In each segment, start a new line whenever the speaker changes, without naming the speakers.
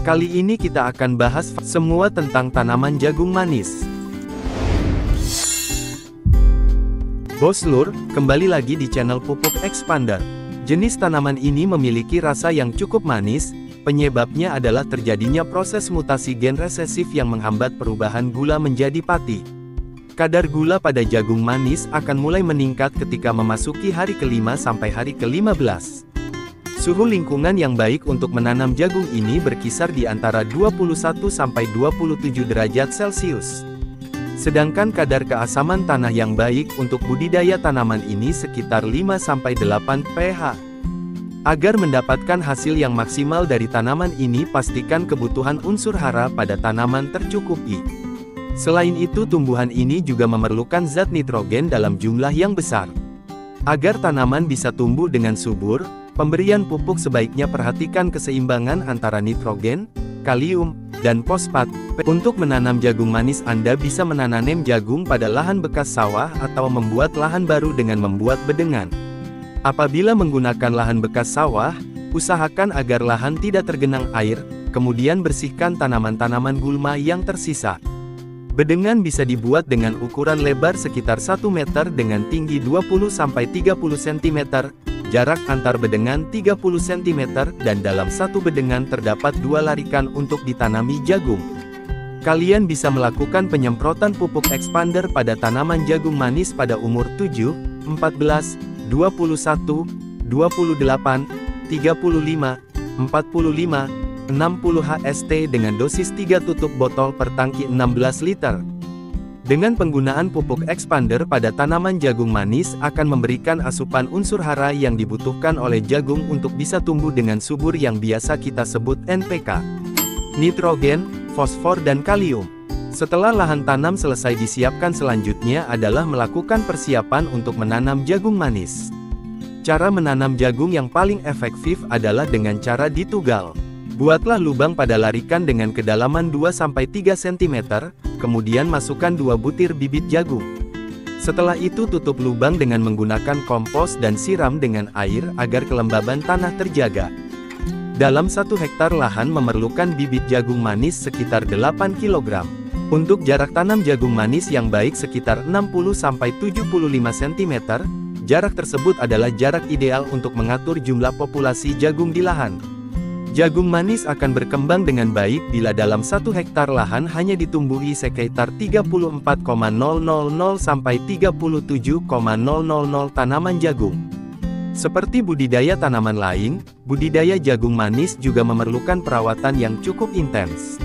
Kali ini kita akan bahas semua tentang tanaman jagung manis. Boslur, kembali lagi di channel Pupuk Expander. Jenis tanaman ini memiliki rasa yang cukup manis, penyebabnya adalah terjadinya proses mutasi gen resesif yang menghambat perubahan gula menjadi pati. Kadar gula pada jagung manis akan mulai meningkat ketika memasuki hari ke-5 sampai hari ke-15. Suhu lingkungan yang baik untuk menanam jagung ini berkisar di antara 21 sampai 27 derajat Celcius. Sedangkan kadar keasaman tanah yang baik untuk budidaya tanaman ini sekitar 5 sampai 8 pH. Agar mendapatkan hasil yang maksimal dari tanaman ini, pastikan kebutuhan unsur hara pada tanaman tercukupi. Selain itu, tumbuhan ini juga memerlukan zat nitrogen dalam jumlah yang besar. Agar tanaman bisa tumbuh dengan subur, pemberian pupuk sebaiknya perhatikan keseimbangan antara nitrogen, kalium, dan fosfat. Untuk menanam jagung manis, Anda bisa menanam jagung pada lahan bekas sawah atau membuat lahan baru dengan membuat bedengan. Apabila menggunakan lahan bekas sawah, usahakan agar lahan tidak tergenang air, kemudian bersihkan tanaman-tanaman gulma yang tersisa. Bedengan bisa dibuat dengan ukuran lebar sekitar 1 meter dengan tinggi 20-30 cm, jarak antar bedengan 30 cm, dan dalam satu bedengan terdapat 2 larikan untuk ditanami jagung. Kalian bisa melakukan penyemprotan pupuk expander pada tanaman jagung manis pada umur 7, 14, 21, 28, 35, 45, 60 HST dengan dosis 3 tutup botol per tangki 16 liter. Dengan penggunaan pupuk expander pada tanaman jagung manis akan memberikan asupan unsur hara yang dibutuhkan oleh jagung untuk bisa tumbuh dengan subur yang biasa kita sebut NPK, nitrogen, fosfor dan kalium. Setelah lahan tanam selesai disiapkan, selanjutnya adalah melakukan persiapan untuk menanam jagung manis. Cara menanam jagung yang paling efektif adalah dengan cara ditugal. Buatlah lubang pada larikan dengan kedalaman 2-3 cm, kemudian masukkan 2 butir bibit jagung. Setelah itu tutup lubang dengan menggunakan kompos dan siram dengan air agar kelembaban tanah terjaga. Dalam 1 hektar lahan memerlukan bibit jagung manis sekitar 8 kg. Untuk jarak tanam jagung manis yang baik sekitar 60-75 cm, jarak tersebut adalah jarak ideal untuk mengatur jumlah populasi jagung di lahan. Jagung manis akan berkembang dengan baik bila dalam 1 hektar lahan hanya ditumbuhi sekitar 34,000 sampai 37,000 tanaman jagung. Seperti budidaya tanaman lain, budidaya jagung manis juga memerlukan perawatan yang cukup intens.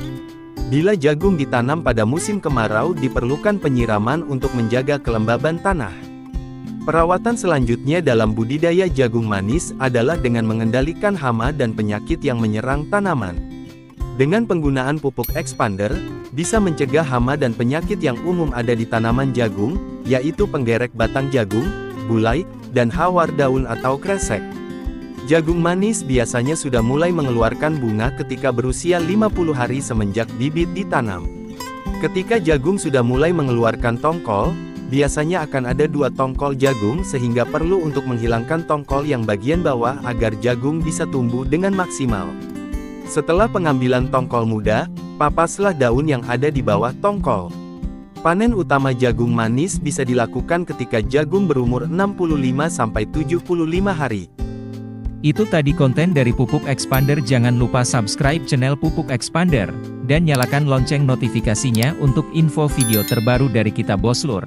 Bila jagung ditanam pada musim kemarau, diperlukan penyiraman untuk menjaga kelembaban tanah. Perawatan selanjutnya dalam budidaya jagung manis adalah dengan mengendalikan hama dan penyakit yang menyerang tanaman. Dengan penggunaan pupuk expander, bisa mencegah hama dan penyakit yang umum ada di tanaman jagung, yaitu penggerek batang jagung, bulai, dan hawar daun atau kresek. Jagung manis biasanya sudah mulai mengeluarkan bunga ketika berusia 50 hari semenjak bibit ditanam. Ketika jagung sudah mulai mengeluarkan tongkol, biasanya akan ada 2 tongkol jagung sehingga perlu untuk menghilangkan tongkol yang bagian bawah agar jagung bisa tumbuh dengan maksimal. Setelah pengambilan tongkol muda, papaslah daun yang ada di bawah tongkol. Panen utama jagung manis bisa dilakukan ketika jagung berumur 65-75 hari.
Itu tadi konten dari Pupuk Expander. Jangan lupa subscribe channel Pupuk Expander, dan nyalakan lonceng notifikasinya untuk info video terbaru dari kita Boslur.